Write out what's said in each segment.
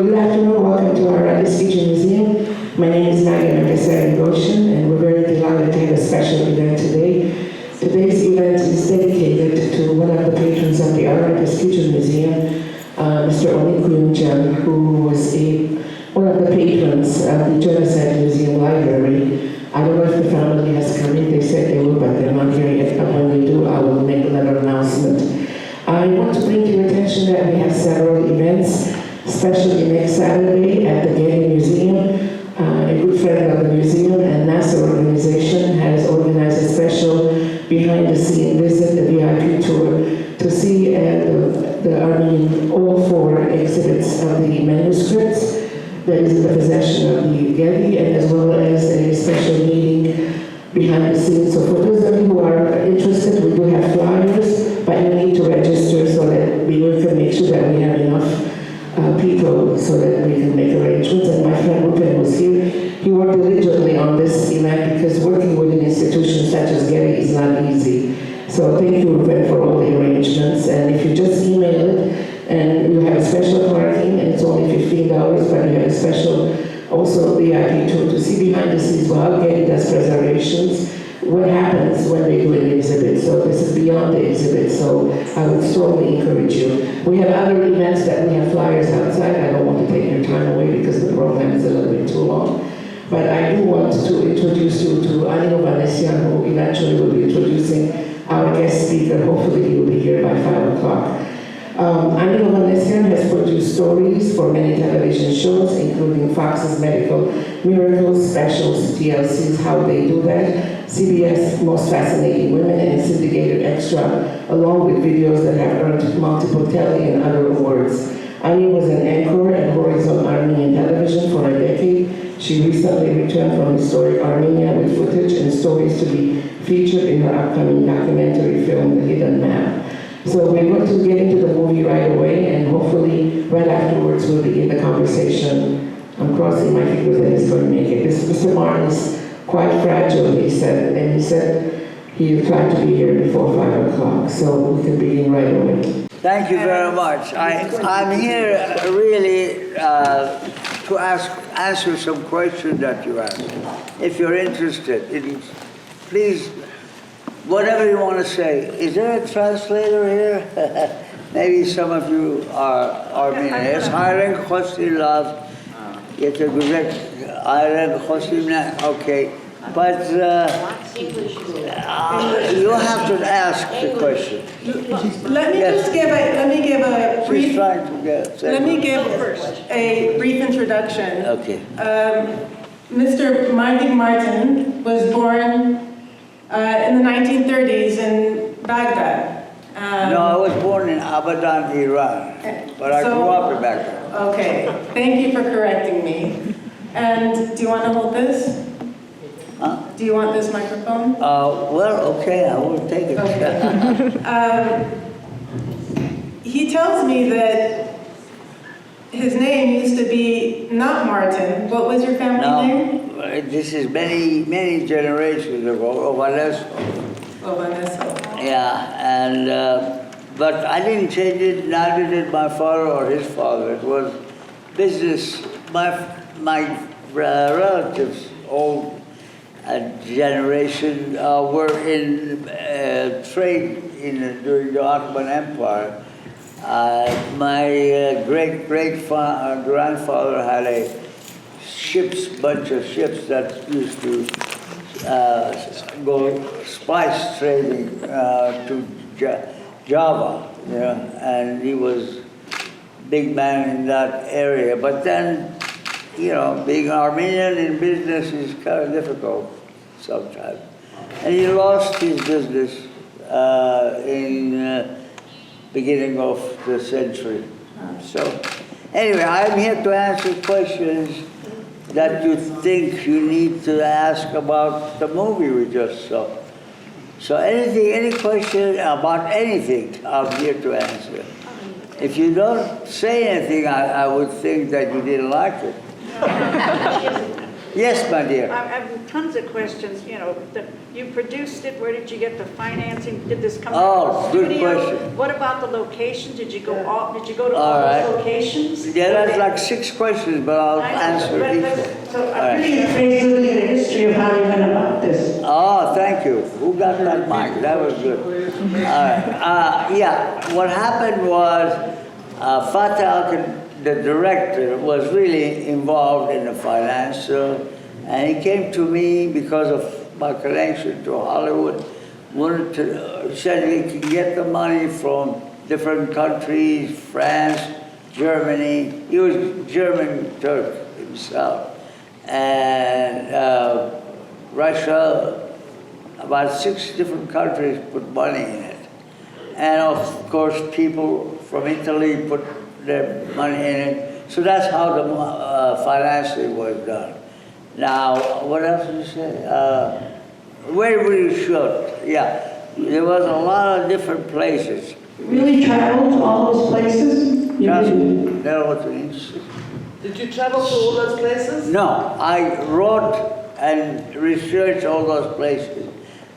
Good afternoon, welcome to our Hovhannisian Museum. My name is Ani Hovhannisian, and we're very delighted to have a special event today. Today's event is dedicated to one of the patrons of the Hovhannisian Museum, Mr. Ani Hovhannisian, who was one of the patrons of the Genocide Museum Library. I don't know if the family has come in, they said they will, but they're not here yet, but when they do, I will make another announcement. I want to bring to your attention that we have several events, especially next Saturday at the Getty Museum. A good friend of the museum and NASA organization has organized a special behind-the-scene visit, the VIP tour, to see all four exhibits of the manuscripts that is in the possession of the Getty, and as well as a special meeting behind the scenes. So for those of you who are interested, we do have flyers, but you need to register so that we can make sure that we have enough people so that we can make arrangements. And my friend Rupen was here. He worked diligently on this event because working with an institution such as Getty is not easy. So thank you, Rupen, for all the arrangements. And if you just email it, and you have a special parking, and it's only $15, but you have a special also VIP tour to see behind the scenes while Getty does preservations, what happens when they do an exhibit. So this is beyond the exhibit, so I would strongly encourage you. We have other events that we have flyers outside. I don't want to take your time away because the program is a little bit too long. But I do want to introduce you to Ani Hovhannisian, who eventually will be introducing our guest speaker. Hopefully he will be here by 5 o'clock. Ani Hovhannisian has produced stories for many television shows, including Fox's Medical Miracles, Specials, TLC's How They Do That, CBS Most Fascinating Women, and Syndicated Extra, along with videos that have earned multiple telly and other awards. Ani was an anchor at Horizon Armenian Television for a decade. She recently returned from historic Armenia with footage and stories to be featured in her upcoming documentary film, The Hidden Map. So we're going to get into the movie right away, and hopefully right afterwards we'll begin the conversation. I'm crossing my fingers that he's going to make it. Mr. Martin is quite fragile, he said, and he said he'll try to be here before 5 o'clock, so we can begin right away. Thank you very much. I'm here really to answer some questions that you asked. If you're interested, please, whatever you want to say. Is there a translator here? Maybe some of you are Armenian. Yes, Hayren Khostilav. Okay. But you have to ask the question. Let me give a brief. Let me give a brief introduction. Okay. Mr. Mardik Martin was born in the 1930s in Baghdad. No, I was born in Abadan, Iran, but I grew up in Baghdad. Okay. Thank you for correcting me. And do you want to hold this? Huh? Do you want this microphone? Well, okay, I will take it. Okay. He tells me that his name used to be not Martin. What was your family name? This is many generations ago, Hovhannes. Hovhannes. Yeah, and but I didn't change it, neither did my father or his father. It was business. My relatives, old generation, were in trade during the Ottoman Empire. My great-grandfather had a bunch of ships that used to go spice trading to Java, and he was big man in that area. But then, being Armenian in business is kind of difficult sometimes. And he lost his business in beginning of the century. So anyway, I'm here to answer questions that you think you need to ask about the movie we just saw. So any question about anything, I'm here to answer. If you don't say anything, I would think that you didn't like it. Yes, my dear. I have tons of questions, you know, you produced it, where did you get the financing? Did this come Oh, from the good studio? question. What about the location? Did you go to All all right. those locations? Yeah, that's like 6 questions, but I'll answer each one. So All I'm right. pretty impressed with the history of how you went about this. Oh, thank you. Who got that mic? That was good. All right. Yeah, what happened was Fateh Alkan, the director, was really involved in the financial, and he came to me because of my connection to Hollywood, wanted to, said he could get the money from different countries, France, Germany. He was German Turk himself. And Russia, about 6 different countries put money in it. And of course, people from Italy put their money in it. So that's how the financing was done. Now, what else did you say? Where we shoot? Yeah, there was a lot of different places. Really traveled to all those places? You didn't? That was interesting. Did you travel to all those places? No, I wrote and researched all those places,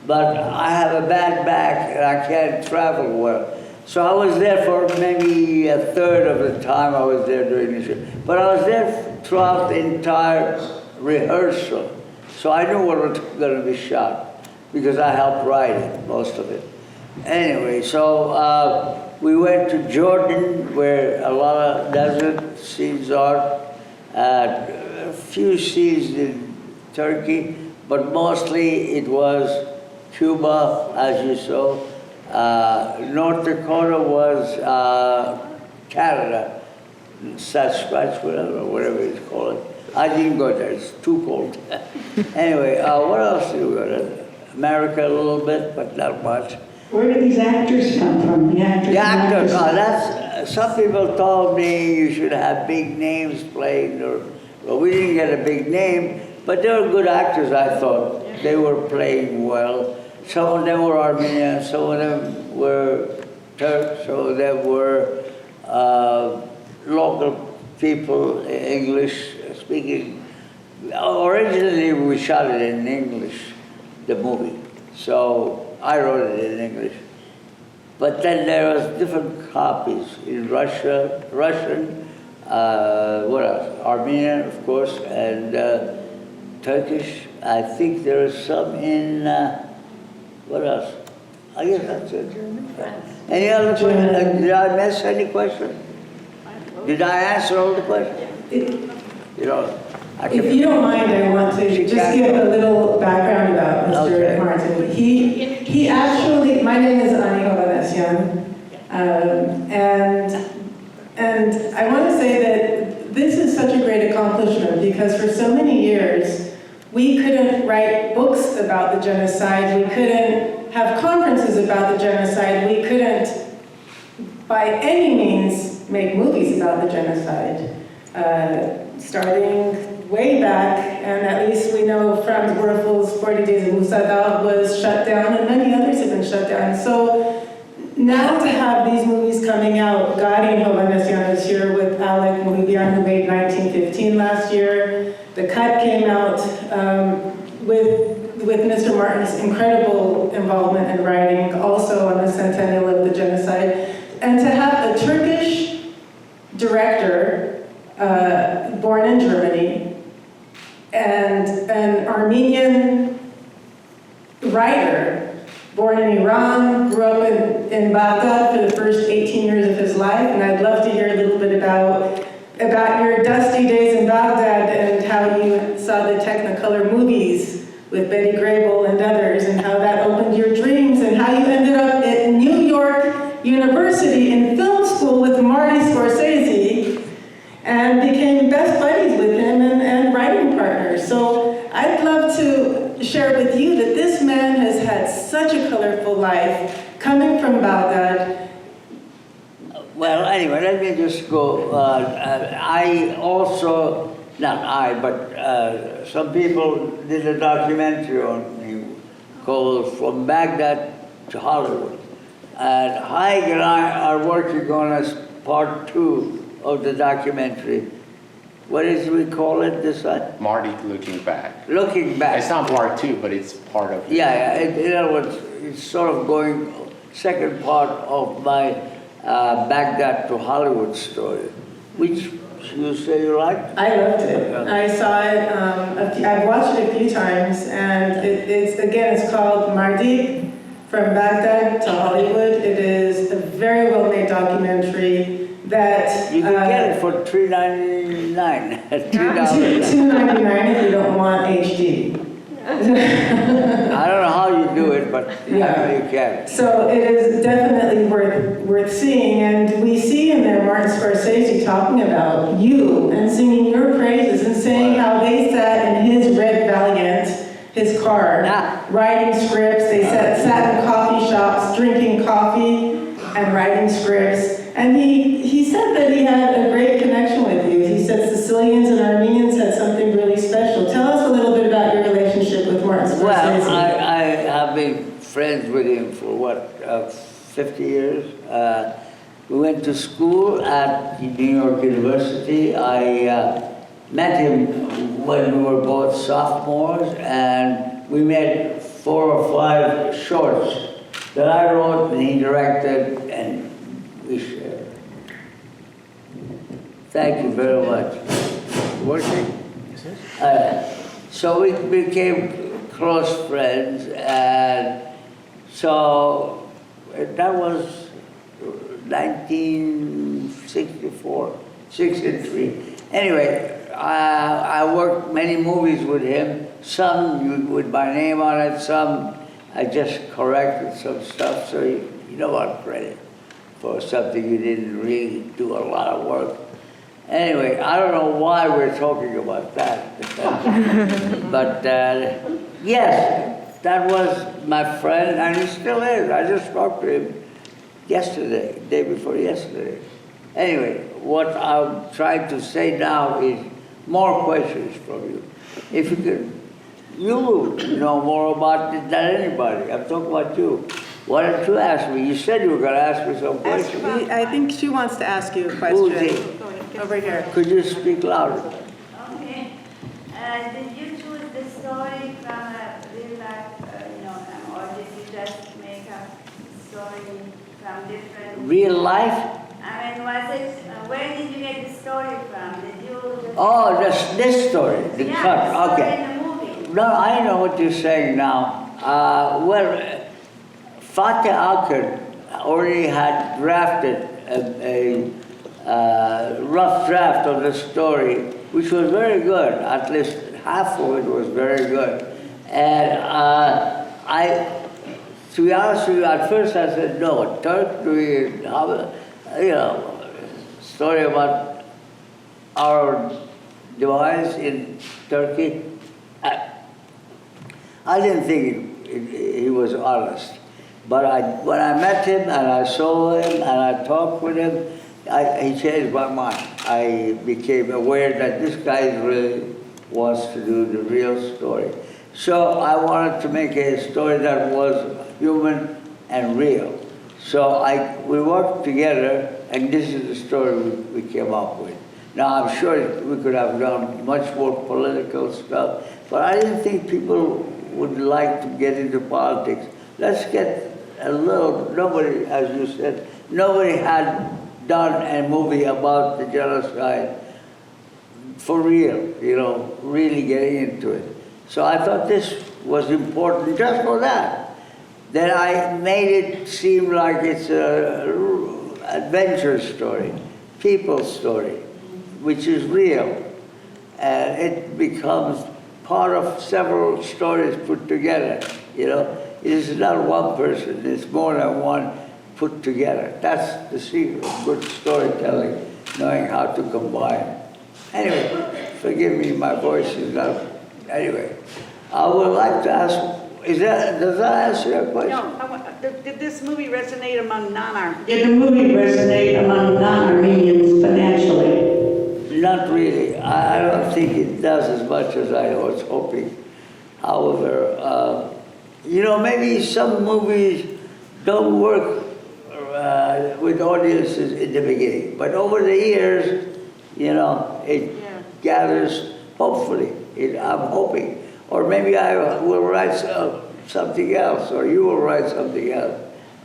but I have a bad back and I can't travel well. So I was there for maybe a third of the time I was there doing the show. But I was there throughout the entire rehearsal. So I knew what was going to be shot because I helped write it, most of it. Anyway, so we went to Jordan where a lot of desert scenes are, a few scenes in Turkey, but mostly it was Cuba, as you saw. North Dakota was Canada, Saskatchewan, whatever it's called. I didn't go there, it's too cold. Anyway, what else did we go to? America a little bit, but not much. Where did these actors come from? The actors. The actors, and that's, some people told me you should have big names playing, well, we didn't get a big name, but they were good actors, I thought. They were playing well. Some of them were Armenian, some of them were Turks, some of them were local people, English speaking. Originally, we shot it in English, the movie. So I wrote it in English. But then there was different copies in Russian, what else? Armenian, of course, and Turkish. I think there is some in, what else? I guess that's it. Any other question? Did I miss any question? Did I answer all the questions? You know, If you don't mind, I want to just give a little background about Mr. Martin. He actually, my name is Ani Hovhannisian, and I want to say that this is such a great accomplishment because for so many years, we couldn't write books about the genocide, we couldn't have conferences about the genocide, we couldn't, by any means, make movies about the genocide. Starting way back, and at least we know Franz Werfel's 40 Days of Musadal was shut down, and many others have been shut down. So now to have these movies coming out, Ani Hovhannisian is here with Alec Muhibian, who made 1915 last year. The Cut came out with Mr. Martin's incredible involvement in writing, also on the centennial of the genocide. And to have a Turkish director born in Germany, and an Armenian writer born in Iran, grew up in Baghdad for the first 18 years of his life, and I'd love to hear a little bit about your dusty days in Baghdad and how you saw the Technicolor movies with Betty Grable and others, and how that opened your dreams, and how you ended up at New York University in film school with Marty Scorsese, and became best buddies with him and writing partners. So I'd love to share with you that this man has had such a colorful life, coming from Baghdad. Well, anyway, let me just go. I also, not I, but some people did a documentary on me called From Baghdad to Hollywood. And Haig and I are working on part 2 of the documentary. What is we call it this one? Mardik looking back. Looking back. It's not part two, but it's part of it. Yeah, in other words, it's sort of going second part of my Baghdad to Hollywood story, which you say you liked? I loved it. I saw it, I've watched it a few times, and it's called Mardik, From Baghdad to Hollywood. It is a very well-made documentary that... You can get it for $3.99. $2.99 if you don't want HD. I don't know how you do it, but Yeah. you can. So it is definitely worth seeing, and we see in there Martin Scorsese talking about you and singing your praises and saying how they sat in his red Valiant, his car, writing scripts. They sat in coffee shops, drinking coffee and writing scripts. And he said that he had a great connection with you. He said Sicilians and Armenians had something really special. Tell us a little bit about your relationship with Martin Scorsese. Well, I have been friends with him for 50 years. We went to school at New York University. I met him when we were both sophomores, and we made 4 or 5 shorts that I wrote and he directed, and we shared. Thank you very much. Working? So we became close friends, and so that was 1964, 63. Anyway, I worked many movies with him, some with my name on it, some I just corrected some stuff, so you don't want credit for something you didn't really do a lot of work. Anyway, I don't know why we're talking about that. But yes, that was my friend, and he still is. I just talked to him yesterday, day before yesterday. Anyway, what I'm trying to say now is more questions from you. If you could, you know more about it than anybody. I'm talking about you. Why don't you ask me? You said you were going to ask me some questions. I think she wants to ask you a Who's question. it? Over here. Could you speak louder? Okay. Did you choose the story from a real life, or did you just make a story from different... Real life? I mean, was it, where did you get the story from? Did you just... Oh, this story, the yeah, cut, the story okay. in the movie. No, I know what you're saying now. Fateh Akad already had drafted a rough draft of the story, which was very good. At least half of it was very good. And to be honest with you, at first I said, no, Turkey, story about our demise in Turkey. I didn't think he was honest. But when I met him and I saw him and I talked with him, he changed my mind. I became aware that this guy really wants to do the real story. So I wanted to make a story that was human and real. So we worked together, and this is the story we came up with. Now, I'm sure we could have done much more political stuff, but I didn't think people would like to get into politics. Let's get a little, nobody, as you said, nobody had done a movie about the genocide for real, really getting into it. So I thought this was important just for that. Then I made it seem like it's an adventure story, people's story, which is real. And it becomes part of several stories put together, It is not one person, it's more than one put together. That's the secret of good storytelling, knowing how to combine. Anyway, forgive me, my voice is not, anyway. I would like to ask, does that answer your question? No, did this movie resonate among non-Armenians? Did the movie resonate among non-Armenians financially? Not really. I don't think it does as much as I was hoping. However, maybe some movies don't work with audiences in the beginning, but over the years, gathers, hopefully, I'm hoping. Or maybe I will write something else, or you will write something else.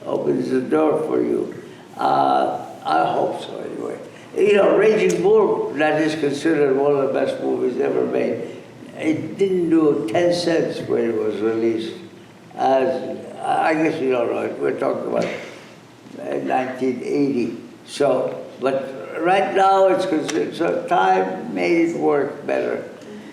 Opens the door for you. I hope so, anyway. You know, Raging Bull, that is considered one of the best movies ever made. It didn't do 10 cents when it was released. I guess you don't know it. We're talking about 1980. So, but right now it's considered, so time made it work better.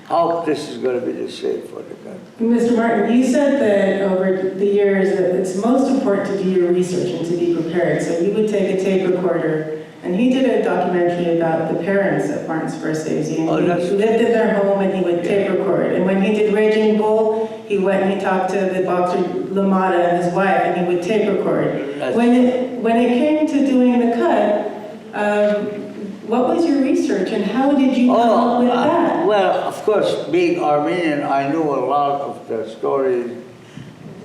Hope this is going to be the same for the country. Mr. Martin, you said that over the years that it's most important to do your research and to be prepared. So you would take a tape recorder, and he did a documentary about the parents of Martin Scorsese. And he lived in their home and he would tape record. And when he did Raging Bull, he went and he talked to the boxer LaMotta and his wife, and he would tape record. When it came to doing the cut, what was your research and how did you come up with that? Well, of course, being Armenian, I knew a lot of the stories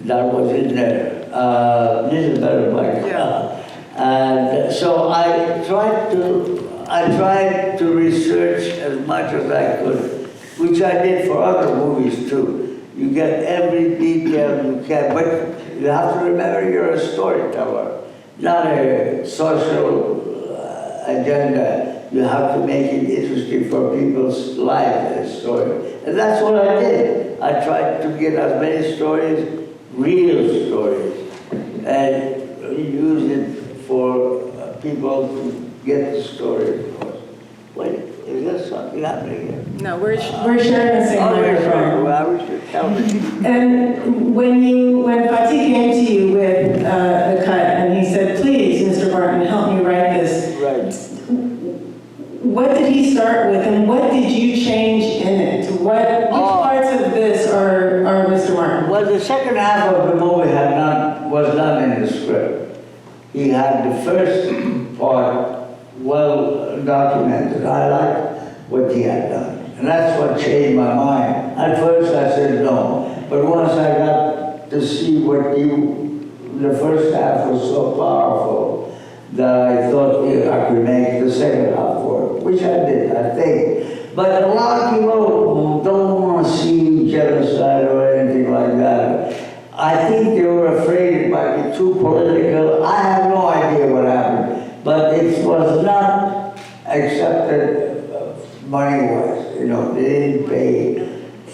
that was in there. This is better, Mike. Yeah. And so I tried to research as much as I could, which I did for other movies too. You get every detail you can, but you have to remember you're a storyteller, not a social agenda. You have to make it interesting for people's lives and story. And that's what I did. I tried to get as many stories, real stories, and use it for people to get the story. Wait, is there something happening here? No, we're sharing the same microphone. Well, we should tell me. And when Fatih came to you with the cut and he said, please, Mr. Martin, help me write this. Right. What did he start with and what did you change in it? Which parts of this are Mr. Martin? Well, the second half of the movie was done in the script. He had the first part well documented. I liked what he had done. And that's what changed my mind. At first I said no. But once I got to see the first half was so powerful that I thought I could make the second half work, which I did, I think. But a lot of people don't want to see genocide or anything like that. I think they were afraid it might be too political. I have no idea what happened, but it was not accepted money-wise. You know, they didn't pay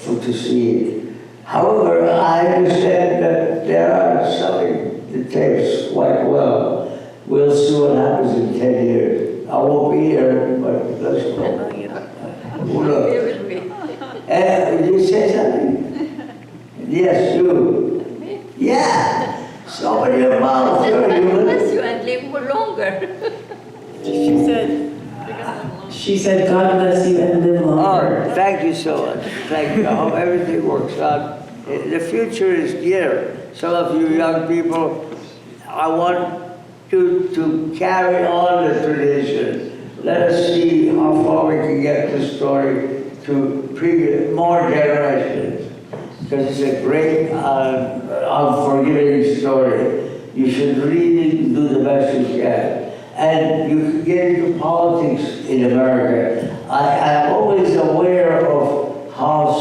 to see it. However, I understand that they are selling the tapes quite well. We'll see what happens in 10 years. I won't be here, but let's go. Who knows? Did you say something? Yes, you. Me? Yeah. So open your mouth. God bless you and live for longer. She said, God bless you and live longer. Oh, thank you so much. Thank you. I hope everything works out. The future is dear. Some of you young people, I want to carry on the tradition. Let us see how far we can get this story to more generations. Because it's a great, unforgiving story. You should read it and do the best you can. And you can get into politics in America. I'm always aware of how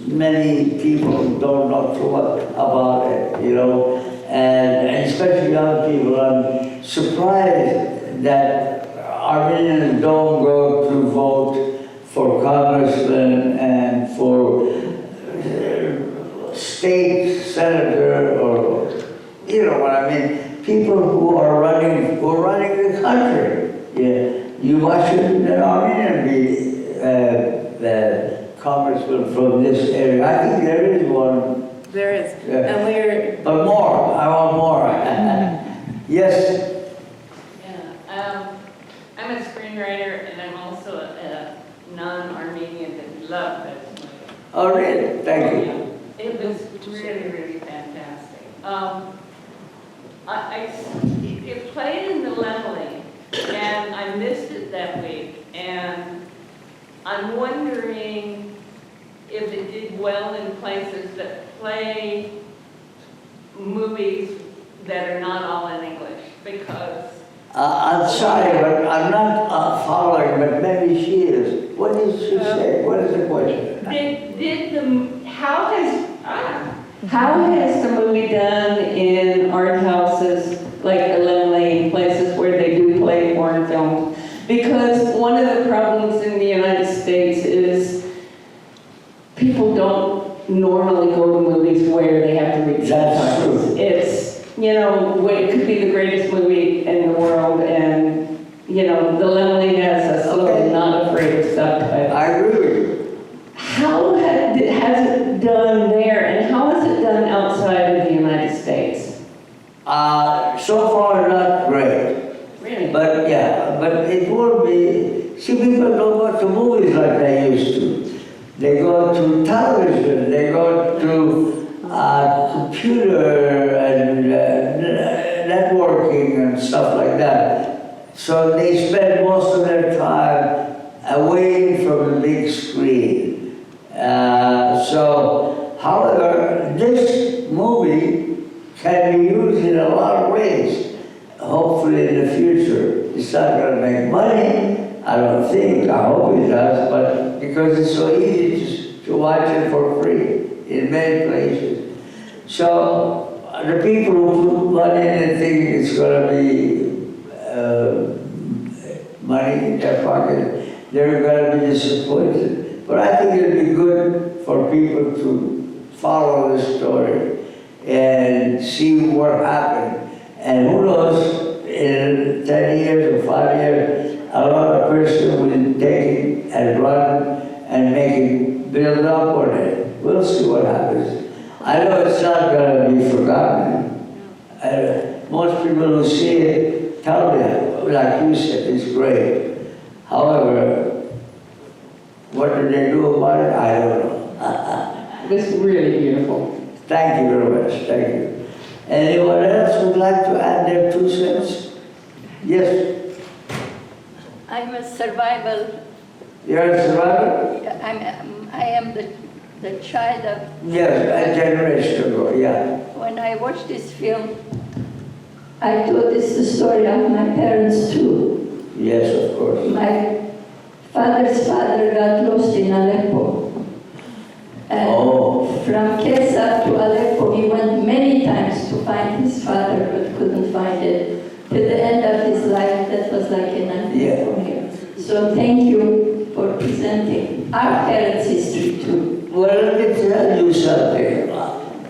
many people don't know too much about it, you know, and especially young people. I'm surprised that Armenians don't go to vote for congressmen and for state senator, or you know what I mean. People who are running the country. Yeah, why shouldn't an Armenian be the congressman from this area? I think there is one. There is. And but more. I want more. Yes. Yeah. I'm a screenwriter, and I'm also a non-Armenian that loved this movie. Oh, really? Thank you. It was really, really fantastic. It played in the Leveling, and I missed it that week, and I'm wondering if it did well in places that play movies that are not all in English, because I'm sorry, but I'm not following, but maybe she is. What did she say? What is the question? How has the movie done in art houses, like eliminating places where they do play foreign films? Because one of the problems in the United States is people don't normally go to movies where they have to read subtitles. It's, you know, it could be the greatest movie in the world, and, you know, the Lemonade has us not afraid of subtitles. I agree with you. How has it done there, and how has it done outside of the United States? So far, not great. Really? But yeah, but it will be. See, people don't go to movies like they used to. They go to television, they go to computer and networking and stuff like that. So they spend most of their time away from the big screen. However, this movie can be used in a lot of ways. Hopefully in the future. It's not going to make money, I don't think. I hope it does, but because it's so easy to watch it for free in many places. So the people who put money in and think it's going to be money in their pocket, they're going to be disappointed. But I think it'd be good for people to follow the story and see what happened. And who knows, in 10 years or 5 years, another person will take it and run and make it build up on it. We'll see what happens. I know it's not going to be forgotten. Most people who see it tell me, like you said, it's great. However, what do they do about it? I don't know. It's really beautiful. Thank you very much. Thank you. Anyone else would like to add their 2 cents? Yes. I'm a survival. You're a survivor? I am the child of. Yes, a generation ago, yeah. When I watched this film, I thought it's the story of my parents too. Yes, of course. My father's father got lost in Aleppo. And from Kesa to Aleppo, he went many times to find his father, but couldn't find it. Till the end of his life, that was like a nightmare for him. So thank you for presenting our parents' history too. Well, let me tell you something.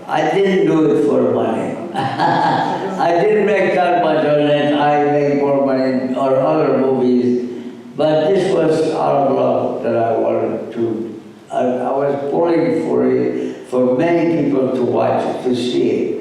I didn't do it for money. I didn't make that much on it. I make more money on other movies. But this was out of love that I wanted to. I was pulling for many people to watch it, to see it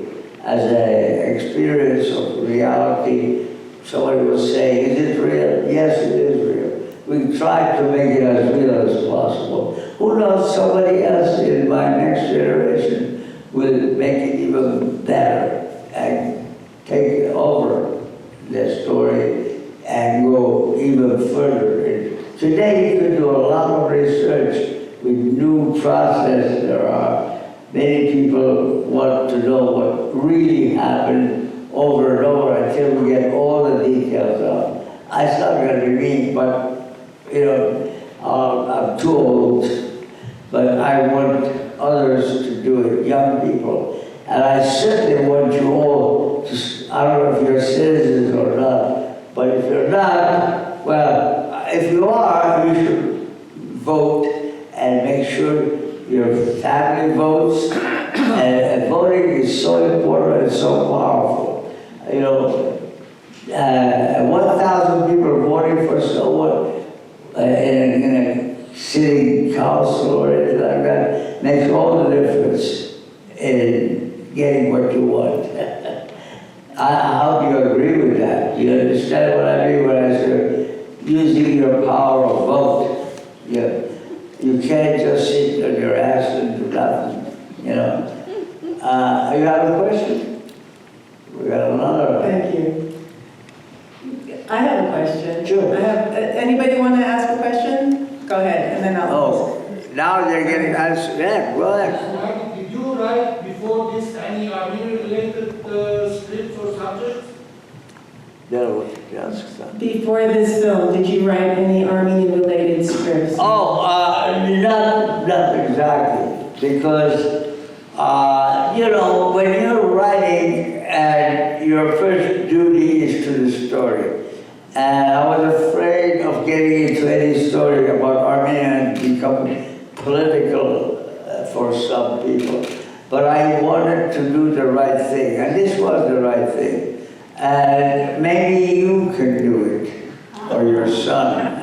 as an experience of reality. Somebody will say, is it real? Yes, it is real. We try to make it as real as possible. Who knows, somebody else in my next generation will make it even better and take over the story and go even further. Today you can do a lot of research with new process. There are many people want to know what really happened over and over until we get all the details out. It's not going to be me, but you know, I'm too old, but I want others to do it, young people. And I certainly want you all to, I don't know if you're citizens or not, but if you're not, well, if you are, you should vote and make sure your family votes. And voting is so important and so powerful. You know, 1,000 people voting for someone in a city council or anything like that makes all the difference in getting what you want. I hope you agree with that. You understand what I mean when I say using your power of vote. You can't just sit on your ass and do nothing, you know. You have a question? We got another. Thank you. I have a question. Sure. Anybody want to ask a question? Go ahead, and then I'll. Oh, now they're getting answered. Yeah, go ahead. Mardik, did you write before this any army-related scripts or subjects? Before this film, did you write any Armenian-related scripts? Oh, not exactly, because when you're writing, and your first duty is to the story, and I was afraid of getting into any story about Armenia and becoming political for some people, but I wanted to do the right thing, and this was the right thing. And maybe you can do it, or your son.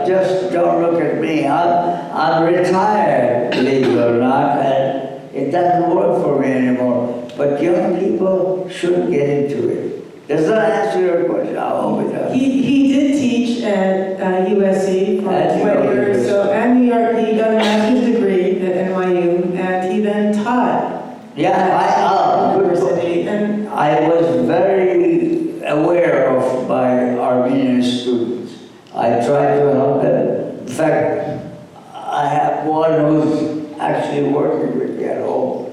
Just don't look at me. I'm retired, believe it or not, and it doesn't work for me anymore. But young people should get into it. Does that answer your question? I hope it does. He did teach at USC for 20 years, and New York. He got a master's degree at NYU, and he then taught. I was very aware of my Armenian students. I tried to help them. In fact, I have one who's actually working with me at home.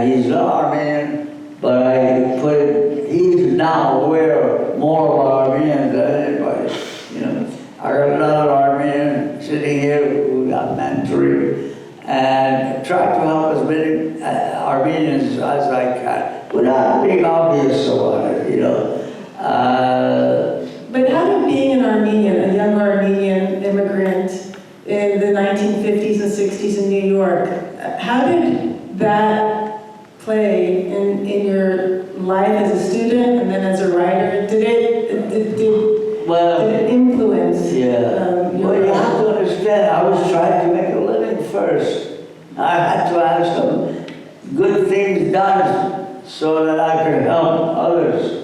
He's not Armenian, but he's now aware more of Armenians than anybody. I got another Armenian sitting here who got mentoring, and try to help as many Armenians as I can, without being obvious about it, But how did being an Armenian, a young Armenian immigrant in the 1950s and 60s in New York, how did that play in your life as a student and then as a writer? Did it influence? Well, you have to understand, I was trying to make a living first. I had to have some good things done so that I could help others.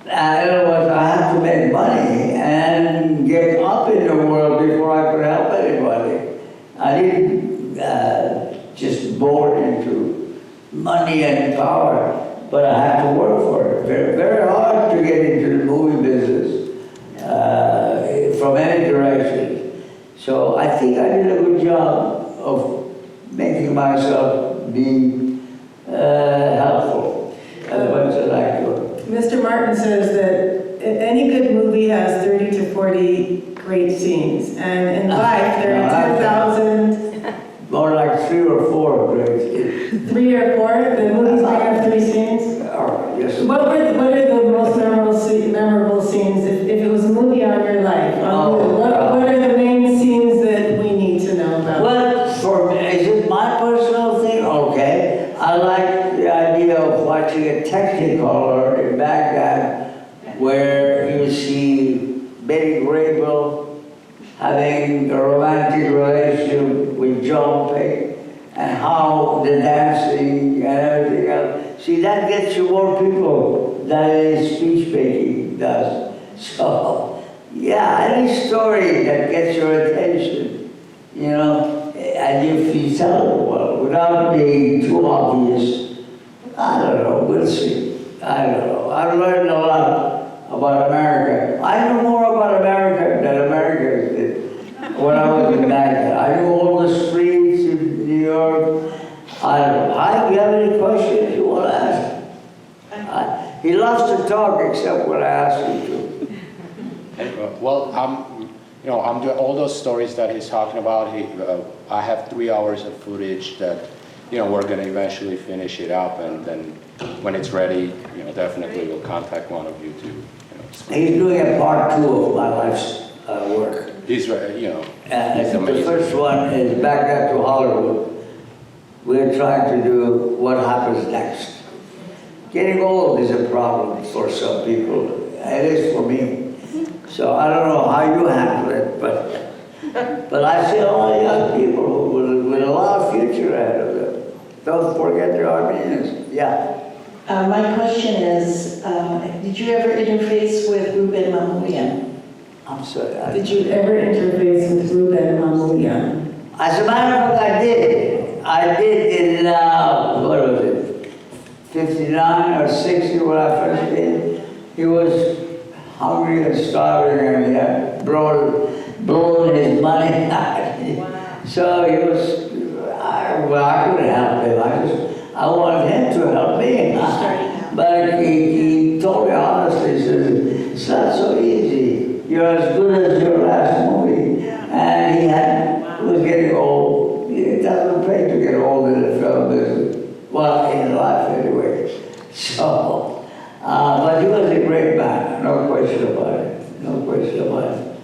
And in other words, I had to make money and get up in the world before I could help anybody. I didn't just born into money and power, but I had to work for it. Very, very hard to get into the movie business from any direction. So I think I did a good job of making myself be helpful as much as I could. Mr. Martin says that any good movie has 30 to 40 great scenes, and in life there are 10,000. More like 3 or 4 great scenes. 3 or 4? The movies might have 3 scenes? Yes. What are the most memorable scenes, if it was a movie on your life? What are the main scenes that we need to know about? Well, for me, is it my personal thing? Okay. I like the idea of watching a Technicolor in Baghdad where you see Betty Grable having a romantic relationship with John Payne and how the dancing and everything else. See, that gets you more people than speech making does. So, yeah, any story that gets your attention, and if you tell it well, without being too obvious, I don't know, we'll see. I don't know. I've learned a lot about America. I know more about America than Americans did when I was in Baghdad. I knew all the streets in New York. I don't know. Do you have any questions you want to ask? He loves to talk except when I ask him to. Well, I'm doing all those stories that he's talking about. I have 3 hours of footage that, we're going to eventually finish it up, and then when it's ready, definitely we'll contact one of you to. He's doing a part 2 of my life's work. He's ready, And the first one is Baghdad to Hollywood. We're trying to do what happens next. Getting old is a problem for some people. It is for me. So I don't know how you handle it, but I see a lot of young people with a lot of future ahead of them. Don't forget the Armenians. Yeah. My question is, did you ever interface with Ruben Mamoulian? I'm sorry. Did you ever interface with Ruben Mamoulian? As a matter of fact, I did. I did in, what was it, 59 or 60 when I first came. He was hungry and starving, and he had blown his money. So he was, I couldn't help him. I wanted him to help me. But he told me honestly, he says, it's not so easy. You're as good as your last movie. And he was getting old. It doesn't pay to get old in the film business. Well, in life anyway. So, but he was a great man, no question about it. No question about it.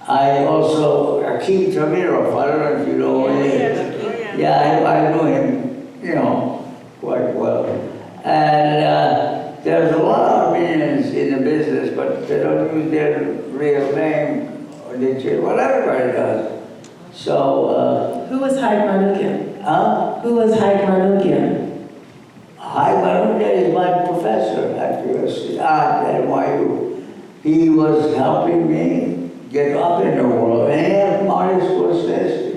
I also, Akim Tamirov, I don't know if you know him. Yeah, I knew him, quite well. And there's a lot of Armenians in the business, but they don't use their real name, or they change, well, everybody does. So, Who was Haig Manoukian? huh? Who was Haig Manoukian? Haig Manoukian is my professor at NYU. He was helping me get up in the world, and he had Mardik Martin.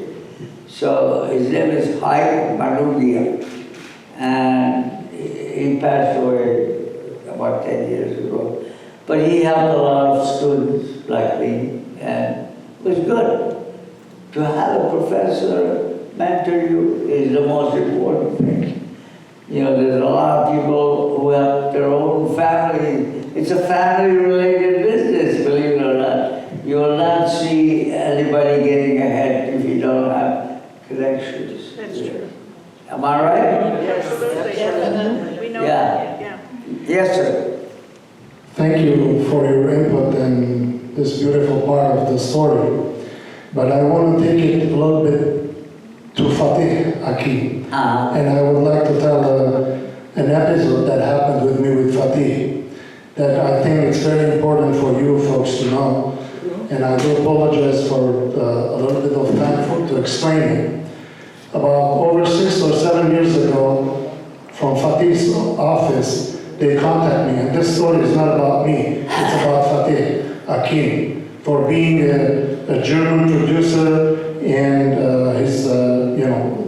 So his name is Haig Manoukian, and he passed away about 10 years ago. But he helped a lot of students like me, and it was good. To have a professor mentor you is the most important thing. There's a lot of people who have their own family. It's a family-related business, believe it or not. You will not see anybody getting ahead if you don't have connections. That's true. Am I right? Absolutely. We know Yeah. that, Yes, sir. Thank you for your input in this beautiful part of the story. But I want to take it a little bit to Fatih Akim. And I would like to tell an episode that happened with me with Fatih that I think it's very important for you folks to know. And I do apologize for a little bit of time to explain it. About over 6 or 7 years ago, from Fatih's office, they contacted me. And this story is not about me, it's about Fatih Akim. For being a German producer and he's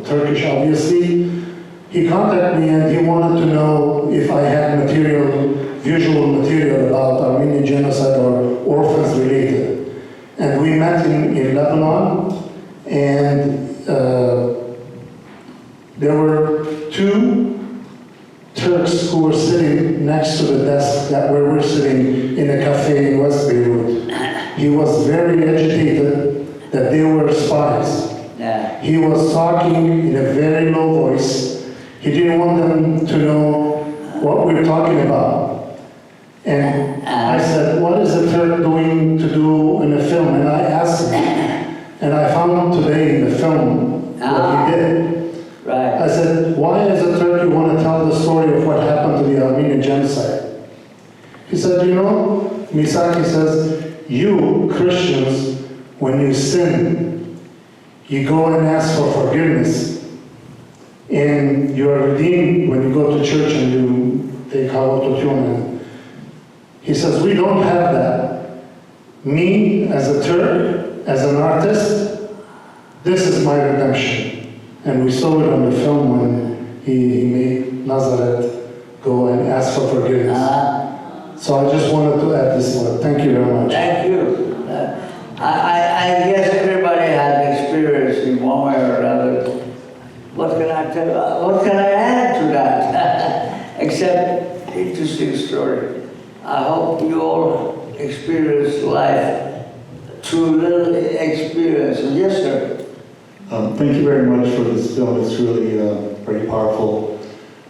Turkish obviously. He contacted me and he wanted to know if I had visual material about Armenian genocide or orphans related. And we met in Lebanon, and there were 2 Turks who were sitting next to the desk where we're sitting in a cafe in West Beirut. He was very agitated that they were spies. Yeah. He was talking in a very low voice. He didn't want them to know what we were talking about. And I said, what is a Turk doing to do in a film? And I asked him. And I found today in the film what he did. Right. I said, why as a Turk you want to tell the story of what happened to the Armenian genocide? He said, Misaki says, you Christians, when you sin, you go and ask for forgiveness. And you are redeemed when you go to church and you take Hawatotyon. He says, we don't have that. Me, as a Turk, as an artist, this is my redemption. And we saw it on the film when he made Nazareth go and ask for forgiveness. So I just wanted to add this word. Thank you very much. Thank you. I guess everybody has experience in one way or another. What can I tell you? What can I add to that? Except interesting story. I hope you all experience life through little experiences. Yes, sir. Thank you very much for this film. It's really very powerful.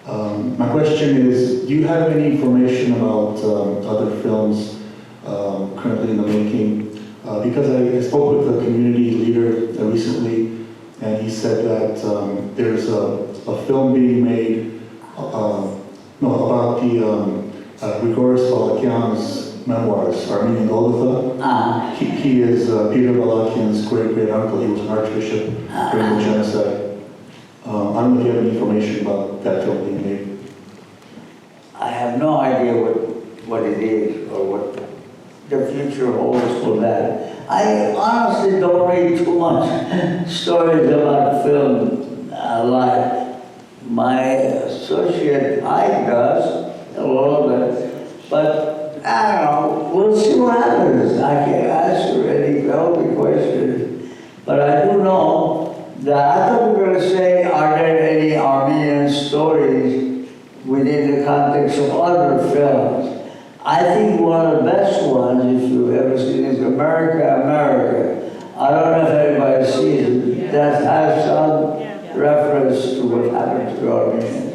My question is, do you have any information about other films currently in the making? Because I spoke with a community leader recently, and he said that there's a film being made about the Grigoris Balakian's memoirs, Armenian Golgotha. He is Peter Balakian's great-great-uncle. He was an archbishop during the genocide. I don't know if you have any information about that film being made. I have no idea what it is or what the future holds for that. I honestly don't read too much stories about film life. My associate Ike does a little bit, but I don't know. We'll see what happens. I can't answer any healthy questions, but I do know that I thought we were going to say, are there any Armenian stories within the context of other films? think one of the best ones, if you've ever seen, is America, America. I don't know if anybody sees it. That has some reference to what happened to the Armenians.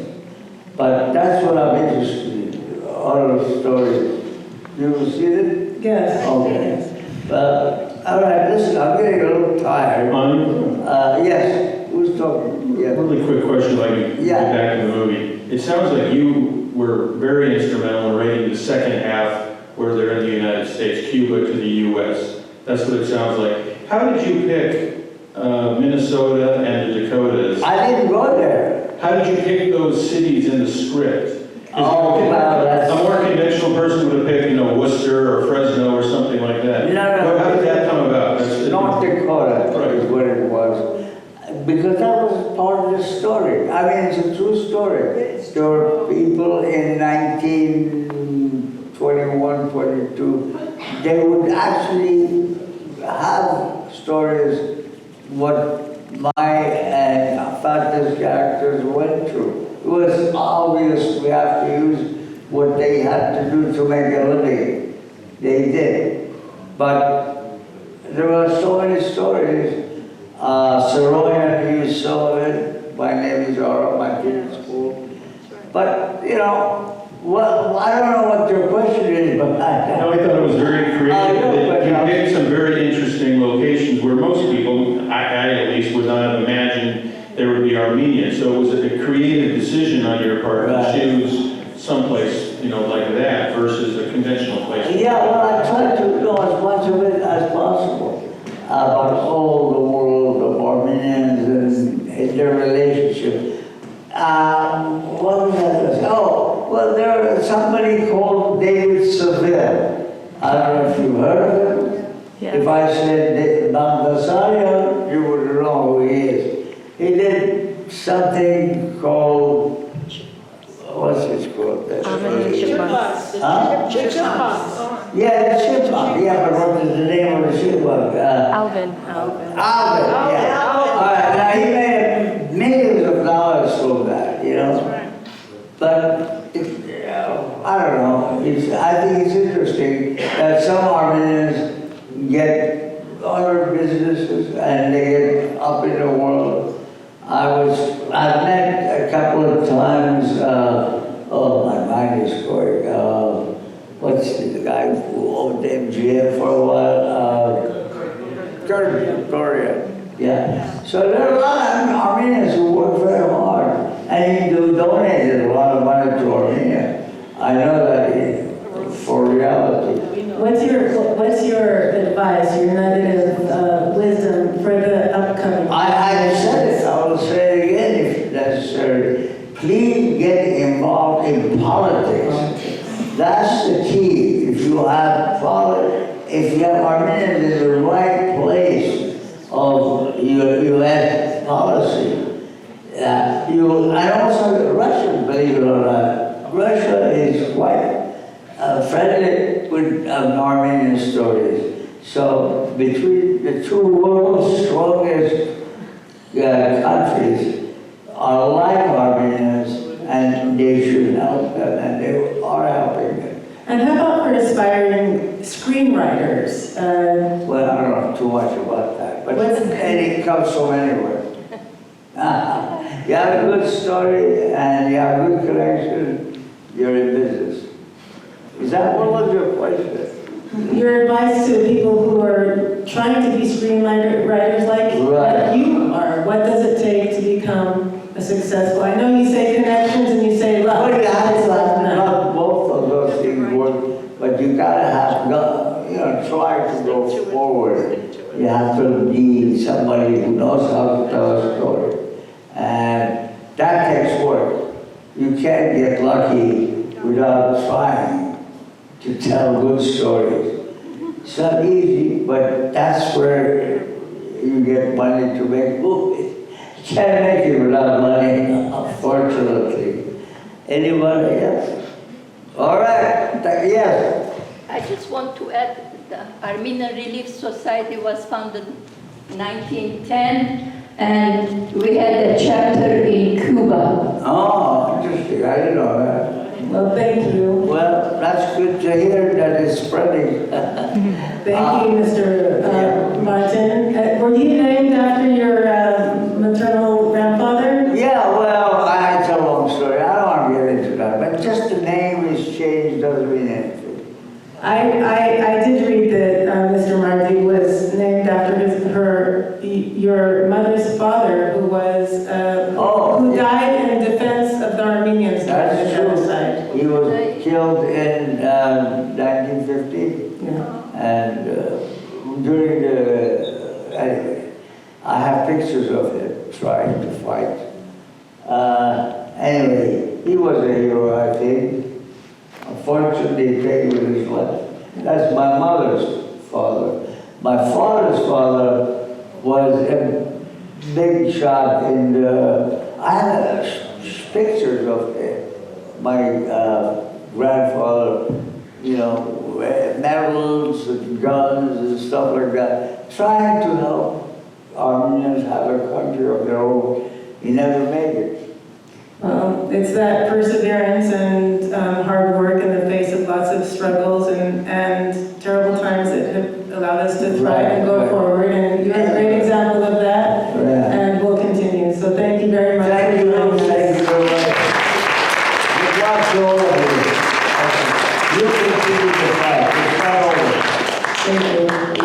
But that's what I'm interested in, all those stories. You see it? Yes. Okay. All right, listen, I'm getting a little tired. Yes, who's talking? Yeah. Really quick question, like, Yeah. back to the movie. It sounds like you were very instrumental in writing the second half where they're in the United States, Cuba to the U.S. That's what it sounds like. How did you pick Minnesota and the Dakotas? I didn't go there. How did you pick those cities in the script? Oh, wow, that's... A more conventional person would have picked, Worcester or Fresno or something like that. No. How did that come about? North Dakota is what it was. Because that was part of the story. I mean, it's a true story. There were people in 1921, 22, they would actually have stories what my and Fatah's characters went through. It was obvious we have to use what they had to do to make a living. They did. But there were so many stories. Saroyan, you saw it. My name is Aura, my kid in school. But, well, I don't know what your question is, but I thought it was very creative. You picked some very interesting locations where most people, I at least, would not have imagined there would be Armenia. So it was a creative decision on your part to choose someplace, like that versus a conventional place. Yeah, well, I tried to know as much of it as possible about all the world of Armenians and their relationship. What was that? Oh, well, there was somebody called David Seville. I don't know if you've heard of him. Yeah. If I said Bangladesh, you would know who he is. He did something called, what's it called? Chipmunks. Huh? Chipmunks. Yeah, the chipmunk. Yeah, but what is the name of the chipmunk? Alvin. Alvin, yeah. All right, now he made millions of dollars from that, But I don't know. I think it's interesting that some Armenians get other businesses and they get up in the world. I've met a couple of times. My mind is going. What's the guy who owned MGM for a while? Victoria. Yeah. So there are a lot of Armenians who work very hard, and he donated a lot of money to Armenia. I know that for reality. What's your advice, your nugget of wisdom for the upcoming? I said it. I will say it again if necessary. Please get involved in politics. That's the key. If you have Armenians in the right place of your U.S. policy, and also Russia, believe it or not, Russia is quite friendly with Armenian stories. So between the two world's strongest countries are like Armenians, and they should help them, and they are helping them. And how about for aspiring screenwriters? Well, I don't know too much about that, but it comes from anywhere. You have a good story and you have a good connection, you're in business. Is that what was your question? Your advice to people who are trying to be screenwriters like you are. What does it take to become a successful? I know you say connections and you say luck. Well, you have to not both of those things work, but you gotta have, try to go forward. You have to be somebody who knows how to tell a story. And that takes work. You can't get lucky without trying to tell good stories. It's not easy, but that's where you get money to make movies. You can't make it without money, unfortunately. Anybody else? All right, yes. I just want to add the Armenian Relief Society was founded in 1910, and we had a chapter in Cuba. Oh, interesting. I didn't know that. Well, thank you. Well, that's good to hear that it's spreading. Thank you, Mr. Martin. Were you named after your maternal grandfather? Yeah, well, it's a long story. I don't want to get into that, but just the name is changed doesn't mean anything. I did read that Mr. Mardik was named after your mother's father, who was who died in defense of the Armenians during the genocide. He was killed in 1950, and during the anyway, I have pictures of him trying to fight. Anyway, he was a hero, I think. Unfortunately, he paid with his life. That's my mother's father. My father's father was a big shot in the... I have pictures of my grandfather, you know, medals and guns and stuff like that, trying to help Armenians have a country of their own. He never made it. It's that perseverance and hard work in the face of lots of struggles and terrible times that have allowed us to thrive and go forward. And you're a